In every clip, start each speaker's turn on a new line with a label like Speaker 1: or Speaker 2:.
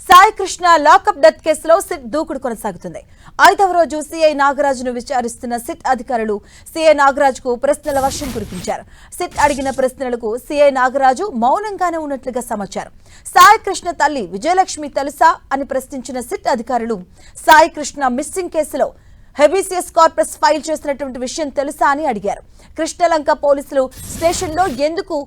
Speaker 1: Sai Krishna lockup death కేసులో SIT దూకుడు కొనసాగుతుంది. 5వ రోజు సీఐ నాగరాజును విచారిస్తున్న సిట్ అధికారులు సీఐ నాగరాజుకు ప్రశ్నల వర్షం కురిపించారు. సిట్ అడిగిన ప్రశ్నలకు సీఐ నాగరాజు మౌనంగానే ఉన్నట్లుగా సమాచారం. సాయి కృష్ణ తల్లి విజయలక్ష్మి తెలుసా అని ప్రశ్నించిన సిట్ అధికారులు సాయి కృష్ణ మిస్సింగ్ కేసులో హెబిసియస్ కార్పస్ ఫైల్ చేసినటువంటి విషయం తెలుసా అని అడిగారు. కృష్ణలంక పోలీసులు స్టేషన్లో ఎందుకు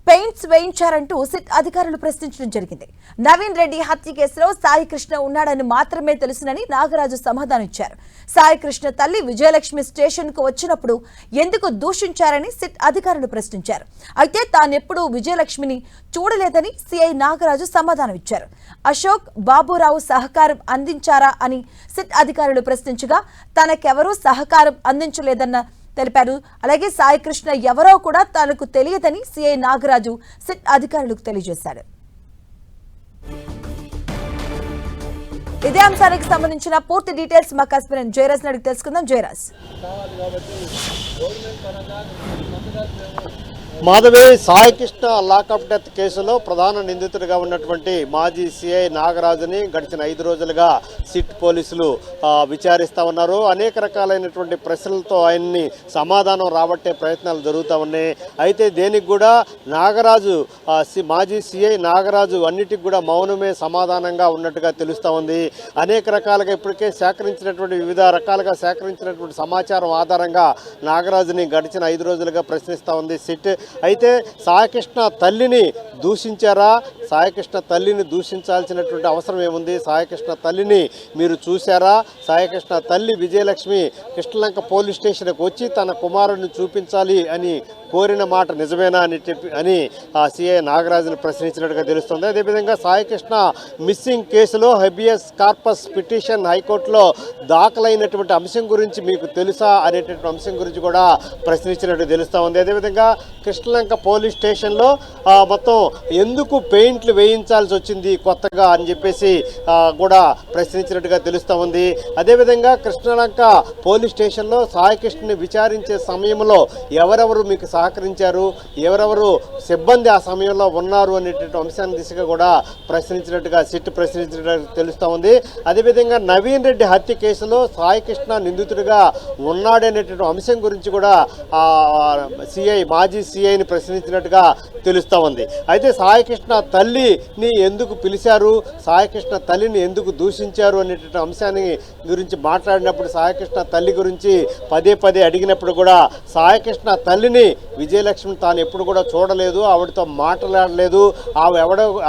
Speaker 1: పెయింట్స్ వేయించారంటూ సిట్ అధికారులు ప్రశ్నించడం జరిగింది. నవీన్ రెడ్డి హత్య కేసులో సాయి కృష్ణ ఉన్నాడని మాత్రమే తెలుసునని నాగరాజు సమాధానం ఇచ్చారు. సాయి కృష్ణ తల్లి విజయలక్ష్మి స్టేషన్ కు వచ్చినప్పుడు ఎందుకు దూషించారని సిట్ అధికారులు ప్రశ్నించారు. అయితే తానెప్పుడూ విజయలక్ష్మిని చూడలేదని సిఐ నాగరాజు సమాధానం ఇచ్చారు. అశోక్ బాబురావు సహకారం అందించారా అని సిట్ అధికారులు ప్రశ్నించగా తనకెవరూ సహకారం అందించలేదన్న తెలిపారు. అలాగే సాయి కృష్ణ ఎవరో కూడా తనకు తెలియదని సిఐ నాగరాజు సిట్ అధికారులకు తెలియజేశారు. ఇదే అంశానికి సంబంధించిన పూర్తి డీటెయిల్స్ మా కస్పెరెంట్ జయరాజ్ అడిగి తెలుసుకుందాం. జయరాజ్,
Speaker 2: మాధవి, సాయి కృష్ణ లాకప్ డెత్ కేసులో ప్రధాన నిందితుడిగా ఉన్నటువంటి మాజీ సిఐ నాగరాజుని గడిచిన 5 రోజులుగా సిట్ పోలీసులు విచారిస్తూ ఉన్నారు. అనేక రకాలైనటువంటి ప్రశ్నలతో ఆయన్ని సమాధానం రాబట్టే ప్రయత్నాలు జరుగుతూ ఉన్నాయి. అయితే దేనికి కూడా నాగరాజు మాజీ సిఐ నాగరాజు అన్నిటికి కూడా మౌనమే సమాధానంగా ఉన్నట్టుగా తెలుస్తూ ఉంది. అనేక రకాలుగా ఇప్పటికే వివిధ రకాలుగా సేకరించినటువంటి సమాచారం ఆధారంగా నాగరాజుని గడిచిన 5 రోజులుగా ప్రశ్నిస్తూ ఉంది సిట్. అయితే సాయికృష్ణ తల్లిని దూషించారా? సాయికృష్ణ తల్లిని దూషించాల్సినటువంటి అవసరం ఏముంది? సాయికృష్ణ తల్లిని మీరు చూశారా? సాయికృష్ణ తల్లి విజయలక్ష్మి కృష్ణలంక పోలీస్ స్టేషన్కి వచ్చి తన కుమారుడిని చూపించాలి అని కోరిన మాట నిజమేనా అని సిఐ నాగరాజును ప్రశ్నించినట్టుగా తెలుస్తుంది. అదేవిధంగా సాయికృష్ణ మిస్సింగ్ కేసులో హెబియస్ కార్పస్ పిటిషన్ హైకోర్టులో దాఖలైనటువంటి అంశం గురించి మీకు తెలుసా అనేటువంటి అంశం గురించి కూడా ప్రశ్నించినట్టు తెలుస్తూ ఉంది. అదేవిధంగా కృష్ణలంక పోలీస్ స్టేషన్లో మొత్తం ఎందుకు పెయింట్లు వేయించాల్సి వచ్చింది కొత్తగా అని చెప్పేసి కూడా ప్రశ్నించినట్టుగా తెలుస్తూ ఉంది. అదేవిధంగా కృష్ణలంక పోలీస్ స్టేషన్లో సాయికృష్ణని విచారించే సమయంలో ఎవరెవరు మీకు సహకరించారు, ఎవరెవరు సిబ్బంది ఆ సమయంలో ఉన్నారు అనేటువంటి అంశాన్ని దిశగా కూడా ప్రశ్నించినట్టుగా సిట్ ప్రశ్నించినట్టుగా తెలుస్తూ ఉంది. అదేవిధంగా నవీన్ రెడ్డి హత్య కేసులో సాయికృష్ణ నిందితుడిగా ఉన్నాడనేటువంటి అంశం గురించి కూడా మాజీ సిఐని ప్రశ్నించినట్టుగా తెలుస్తూ ఉంది. అయితే సాయికృష్ణ తల్లిని ఎందుకు పిలిచారు, సాయికృష్ణ తల్లిని ఎందుకు దూషించారు అనేటువంటి అంశాన్ని గురించి మాట్లాడినప్పుడు సాయికృష్ణ తల్లి గురించి పదే అడిగినప్పుడు కూడా సాయికృష్ణ తల్లిని విజయలక్ష్మి తాను ఎప్పుడు కూడా చూడలేదు, ఆవిడతో మాట్లాడలేదు,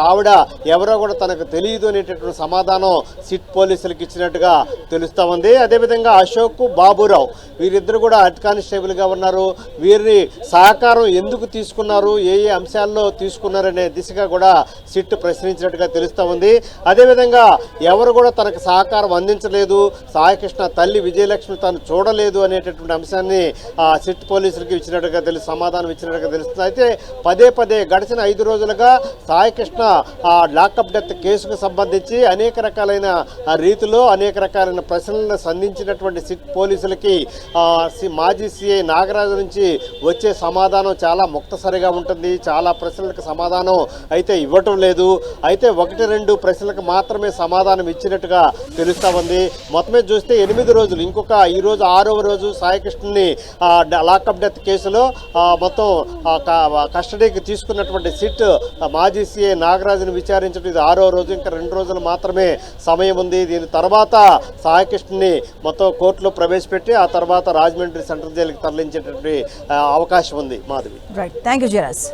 Speaker 2: ఆవిడ ఎవరో కూడా తనకు తెలియదు అనేటటువంటి సమాధానం సిట్ పోలీసులకు ఇచ్చినట్టుగా తెలుస్తూ ఉంది. అదేవిధంగా అశోక్ బాబురావు వీరిద్దరు కూడా హెడ్ కానిస్టేబుల్గా ఉన్నారు. వీరిని సహకారం ఎందుకు తీసుకున్నారు, ఏ అంశాల్లో తీసుకున్నారనే దిశగా కూడా సిట్ ప్రశ్నించినట్టుగా తెలుస్తూ ఉంది. అదేవిధంగా ఎవరు కూడా తనకు సహకారం అందించలేదు, సాయికృష్ణ తల్లి విజయలక్ష్మి తాను చూడలేదు అనేటటువంటి అంశాన్ని సిట్ పోలీసులకి ఇచ్చినట్టుగా సమాధానం ఇచ్చినట్టుగా తెలుస్తుంది. అయితే పదే గడిచిన 5 రోజులుగా సాయికృష్ణ లాకప్ డెత్ కేసుకు సంబంధించి అనేక రకాలైన రీతిలో అనేక రకాలైన ప్రశ్నలను సంధించినటువంటి సిట్ పోలీసులకి మాజీ సిఐ నాగరాజు నుంచి వచ్చే సమాధానం చాలా ముక్తసరిగా ఉంటుంది. చాలా ప్రశ్నలకు సమాధానం అయితే ఇవ్వటం లేదు. అయితే 1-2 ప్రశ్నలకు మాత్రమే సమాధానం ఇచ్చినట్టుగా తెలుస్తూ ఉంది. మొత్తమే చూస్తే 8 రోజులు, ఈ రోజు 6వ రోజు సాయికృష్ణని లాకప్ డెత్ కేసులో మొత్తం కస్టడీకి తీసుకున్నటువంటి సిట్ మాజీ సిఐ నాగరాజును విచారించడం ఇది 6వ రోజు. ఇంకా 2 రోజులు మాత్రమే సమయం ఉంది. దీని తర్వాత సాయికృష్ణని మొత్తం కోర్టులో ప్రవేశపెట్టి ఆ తర్వాత రాజమండ్రి సెంట్రల్ జైలుకి తరలించేటువంటి అవకాశం ఉంది. Madhavi,
Speaker 1: right, thank you Jayaraj.